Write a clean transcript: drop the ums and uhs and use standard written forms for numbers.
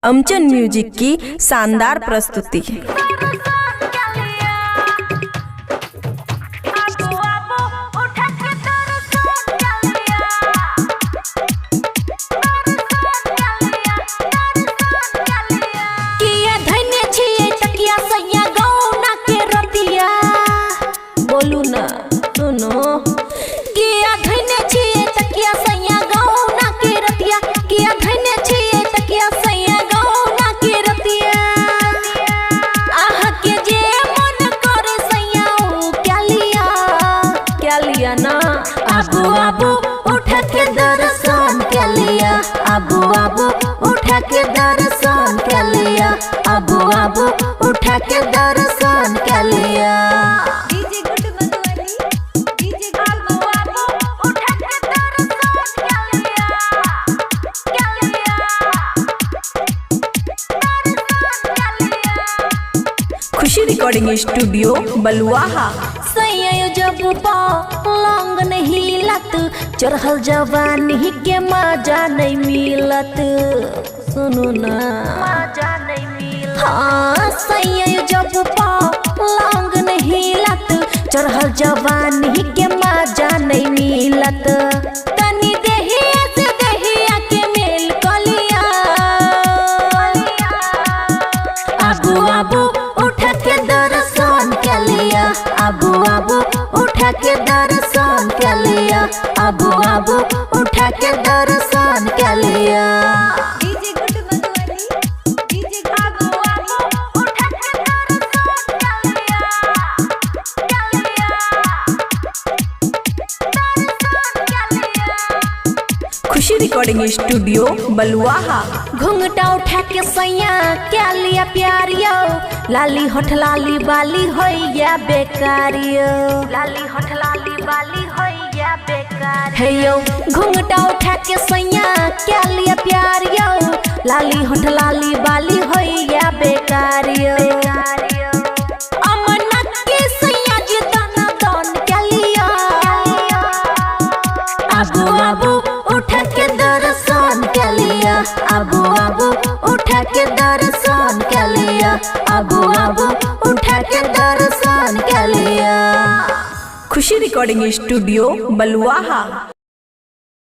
अमचन music की शानदार प्रस्तुति। बोलू ना सुनो किया धन्य छिए तकिया सैया गौना के रतिया, किया धन्य छिए तकिया सैया गौना के रतिया। आह के जे मन करे सैया ओ क्या लिया ना आबू आबू उठा के दर्शन क्या लिया, आबू आबू उठा के दर्शन क्या लिया, आबू आबू उठा के दर्शन क्या लिया। खुशी रिकॉर्डिंग स्टूडियो बलुआहा। सैया जब पलंग नहीं हिलत, चढ़ल जवानी के मजा नहीं मिलत। सुनो ना मजा नहीं मिलत। हाँ सैया जब पलंग नहीं हिलत, चढ़ल जवानी के मजा नहीं मिलत। तनी देहिया से देहिया के मेल कलिया, आबू आबू उठा के दर्शन क्या लिया, आबू आबू उठा के दर्शन क्या लिया, आबू आबू उठा के दर्शन क्या लिया। खुशी रिकॉर्डिंग स्टूडियो बलुआहा। घुंघटा उठा के सैया क्या लिया प्यारियो, लाली होठ लाली बाली होइया बेकारियो, लाली होठ लाली बाली होइया बेकार। हे यो घुंघटा उठा के सैया क्या लिया प्यारियो, लाली होठ लाली बाली होइया बेकारियो। अमना के सैया जी दाना दान क्या लिया, आबू आबू उठा के दर्शन क्या लिया, आबू आबू उठा के दर्शन क्या लिया, आबू आबू उठा के दर्शन क्या लिया। खुशी रिकॉर्डिंग स्टूडियो बलुआहा।